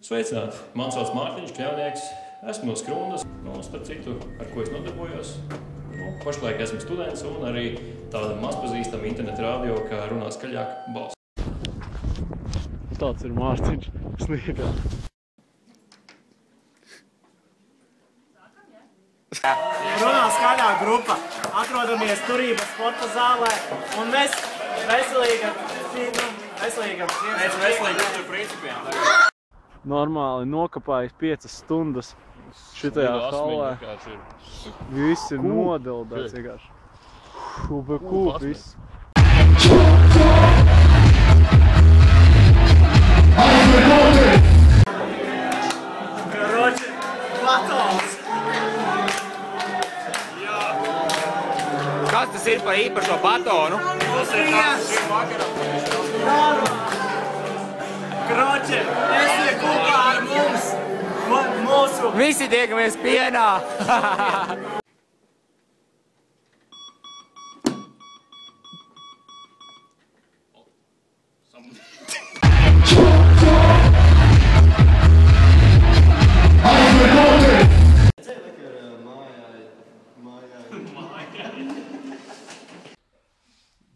Sveicināti! Mani sauc Mārtiņš Kļavnieks. Esmu no Skrundas. Starp citu, ar ko es nodarbojos. Pašlaik esmu students un arī tāda mazpazīstama interneta radio, kā runā skaļāk balss. Tāds ir Mārtiņš. Sniegā. Runā skaļā grupa. Atrodamies turības sporta zālē un mēs veselīgam principiem. Normāli nokapājis 5 stundas šitajā halē. Visi ir nodeldēts vienkārši. Kūp, viss. Karoči, batons! Kas tas ir par īpašo batonu? Tas ir Kroči, esi kopā ar mums, mūsu... Visi tiekamies pienā!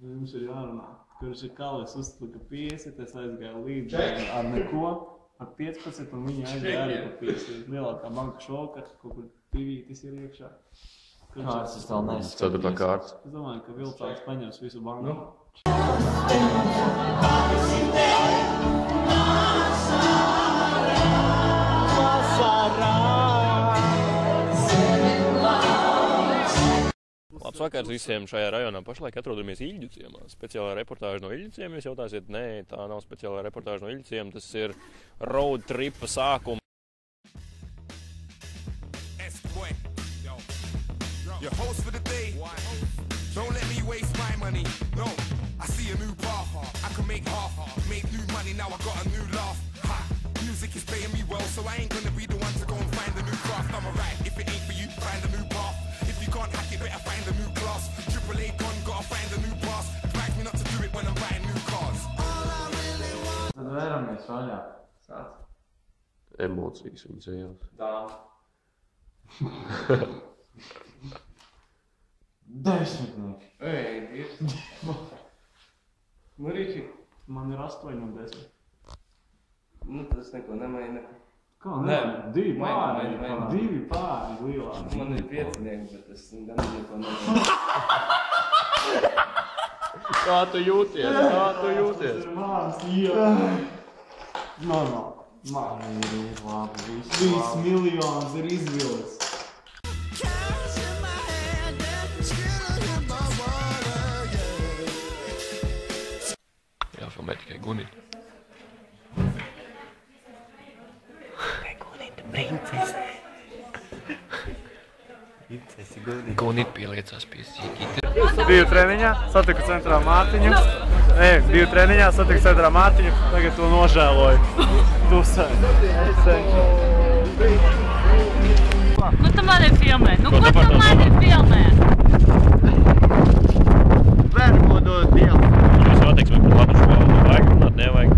Mums ir jārunā, kurš ir Kalis uztlika 50, es aizgāju līdz ar neko, ar 15 un viņi aizgāja arī par 50. Lielākā banka šoka, kaut kur divītis ir iekšā. Kārtas es vēl neesmu. Ceturtā kārta. Es domāju, ka Vilcāns paņems visu banku. Labs vakars visiem šajā rajonā. Pašlaik atrodamies Iļģu ciemā. Speciālā reportāža no Iļģu ciema. Jūs jautāsiet, nē, tā nav speciālā reportāža no Iļģu ciema. Tas ir road tripa sākuma. Your host for the day. Don't let me waste my money. No, I see a new bar. I can make half, make new money. Now I got a new laugh. Ha. Music is paying me well, so I ain't gonna be the one to go and find a new craft. I'm alright. If it ain't for you, find a new bar. If you can't hack it, better find a new class. Triple A gone, gotta find a new pass. Advise me not to do it when I'm buying new cars. Tad vēramies vaļā. Sāc. Emocijas viņas ejās. Tā. 10. Ej, Dievs. Riči, man ir 8 un 10. Nu, tas neko nemaina. Kā ne? 2 pāri. Maina. 2 pāri lielā. Man ir 5, bet es gan neko nemaina. Kā tu jūties? Tas ir mans, jā. Normāli. Man ir labi. 3 miljonus ir izvilts. Jāfilmē tikai Gunita. Gunita pieliecās pie sīkītera. Biju treniņā, satiku centrā Mārtiņu. Biju treniņā, satiku centrā Mārtiņu. Tagad to nožēloju. Tusē. Nu tu mani filmē. Nu ko tu mani filmē? Vērmodot dielu. Mēs attieksmi par labu školu. Vajag runāt, nevajag.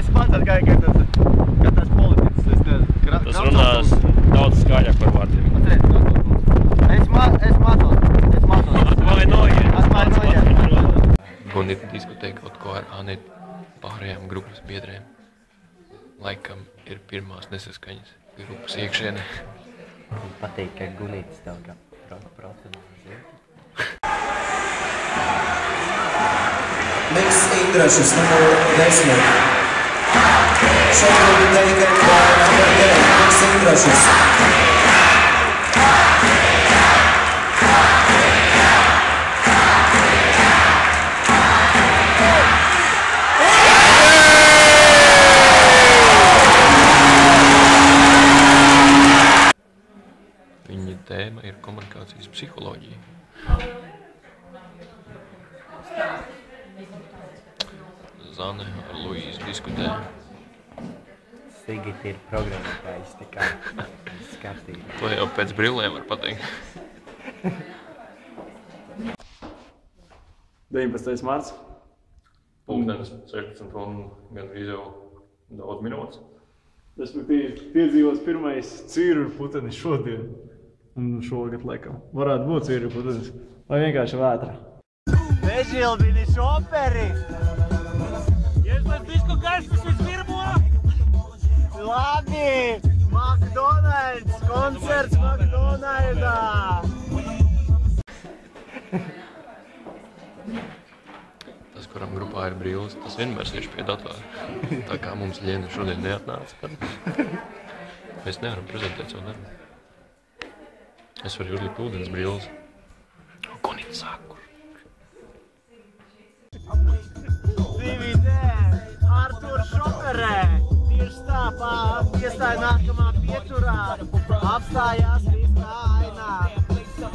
Es pats atgāju, ka tas politicis, es nezinu. Tas runās daudz skaļāk par vārdiem. Es mācos. Atvainojiet. Gunita diskutēja kaut ko ar Anetu pārējām grupas biedrēm. Laikam ir pirmās nesaskaņas grupas iekšienē. Man patīk, ka Gunītis tev kā profesionāls. Miks Indrašus, numur 10. Šobrīd teikt, ka numur 9. Miks Indrašus. Viņa tēma ir komunikācijas psiholoģija. Zane ar Luīzu diskutē. Sigita ir programmētājs, tā kā skatīt. To jau pēc brillēm var pateikt. 19. marts. Pulkstenis 16 un gandrīz jau daudz minūtes. Respektīvi, piedzīvots pirmais cīru putenis šodien. Un šogad, laikam. Varētu būt cīru putenis. Vai vienkārši vētra. Nežilbini šoperi! Iestāds disku gaismas vispirmo! Labi! McDonald's! Koncerts McDonald'ā! Tas, kuram grupā ir brīlis, tas vienmēr sēž pie datora. Tā kā mums Ļena šodien neatnāca. Mēs nevaram prezentēt savu darbu. Es varu uzlikt ūdens brīlis. Konīt sāku. 2D! Artur šoperē! Tieši tā, iestāja nākamā pieturā. Apstājās viss kā ainā.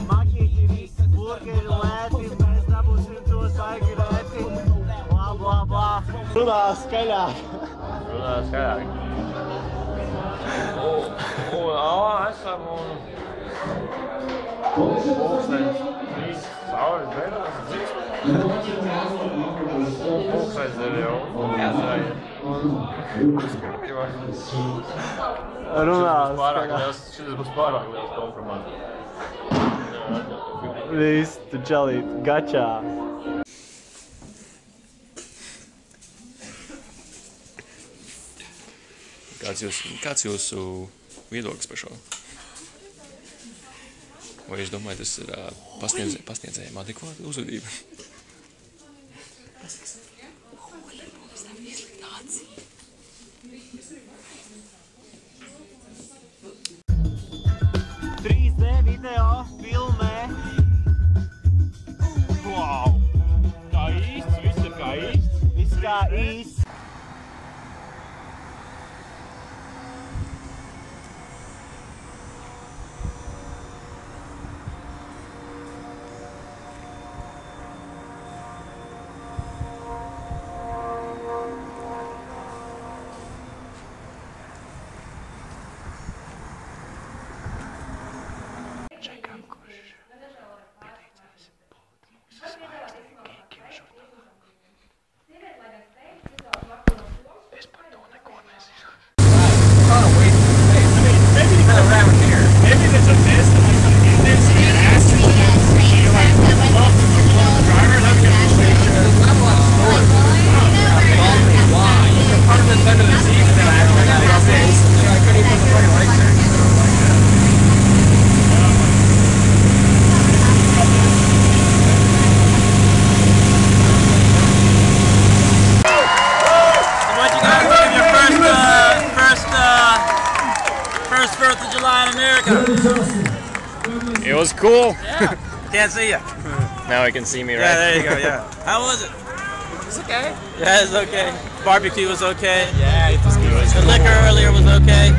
Makīti viss, burgeri lēti, mēs dabūsim to saigi lēti. Bla, bla, bla. Runā skaļāk. Runā skaļāk. Esam un pulksteņš. Trīs saules beidās dzīves. Pulksteņš ir jau. Runā skaļāk. Šis būs pārāk liels kompromats. Viss, tu čalīt, gačā. Kāds jūsu viedoklis par šo? Vai jūs domājat, tas ir pasniedzējiem adekvāta uzvedība? Video, filmē. Wow! Kā īsts, viss ir kā īsts. Viss kā īsts. It was cool. Yeah. Can't see you. Now I can see me, right? Yeah, there you go, yeah. How was it? It's okay. Yeah, it's okay. Barbecue was okay. Yeah, it was good. The liquor earlier was okay.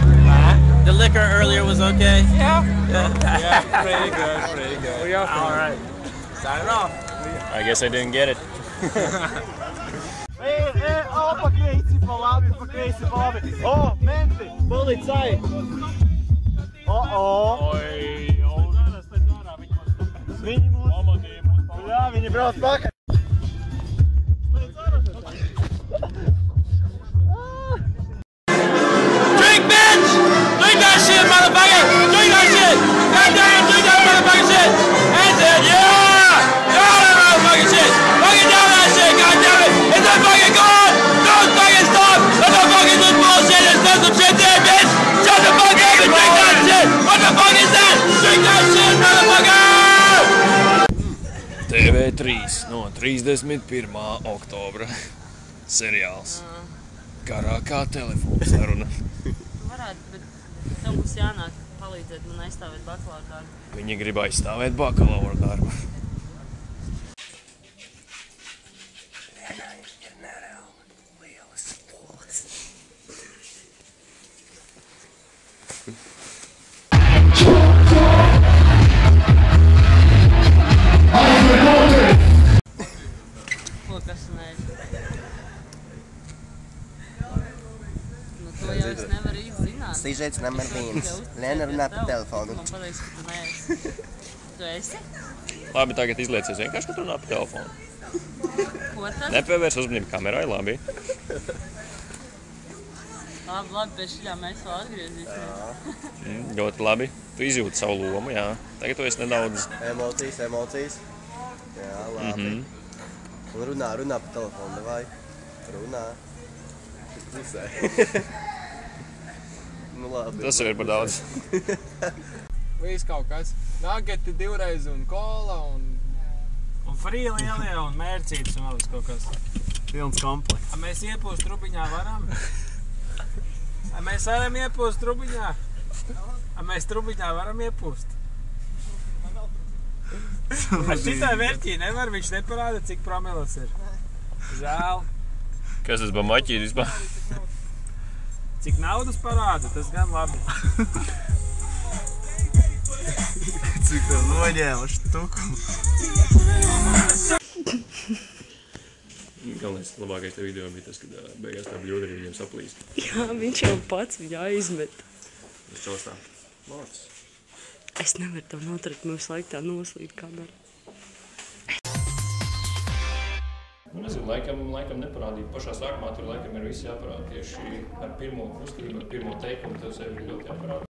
The liquor earlier was okay. Yeah. Yeah, pretty good, pretty good. We are all right. Signing off. I guess I didn't get it. Pa kreisi, pa labi, pa kreisi, pa labi. O, menti, policaj. Viņi mūs... Jā, viņi brauc pakaļ. Drink, bitch! Drink that shit, motherfucker! Drink that shit! Goddamn, drink that motherfucking shit! That's it, yeah! Down that motherfucking shit! Fucking down that shit, goddammit! It's not fucking gone! Don't fucking stop! Let the fucking this bullshit and send some shit there, bitch! Shut the fuck up and drink that shit! What the fuck is that? Drink that shit, motherfucker! TV3 no 31. oktobra. Seriāls. Garā kā telefons saruna. Varētu, bet tev būs jānāk palīdzēt man aizstāvēt bakalaura darbu. Viņi grib aizstāvēt bakalaura darbu. Ko, kas nē? Nu, to jau es nevaru izzināt. Sižets numur 1. Lēna runā pa telefonu. Man pateiks, ka tu neesi. Tu esi? Labi, tagad izliecies vienkārši, ka tu runā pa telefonu. Ko tad? Nepievērs uzmanību kamerai, labi. Labi, pēc šajā mēs vēl atgriezīsimies. Ļoti labi. Tu izjūti savu lomu, jā. Tagad tu esi nedaudz... Emocijas. Jā, labi. Un runā pa telefonu, vai? Runā. Pusē. Nu labi. Tas jau ir par daudz. Viss kaut kas. Nageti 2 reizi un kola un... Un frī lielie un mērcītis un vēl kaut kas. Pilns komplekts. A mēs iepūst trubiņā varam? A mēs varam iepūst trubiņā? A mēs trubiņā varam iepūst? Ar šitā vērķī nevar, viņš neparāda, cik promilas ir. Žēl. Kas tas bamaķīt vispār? Cik naudas parāda, tas gan labi. Cik tev noņēma štuku. Galvenais, labākais te video bija tas, kad beigās tā bļūda arī viņiem saplīst. Jā, viņš jau pats viņu aizmet. Tas čaustā. Lācis. Es nevaru tev noturēt, mums laiku tā noslīd kameru. Nu, nezinu, laikam neparādīt. Pašā sākumā tur laikam ir viss jāparāda. Tieši ar pirmo kustību, ar pirmo teikumu tev sevi ļoti jāparāda.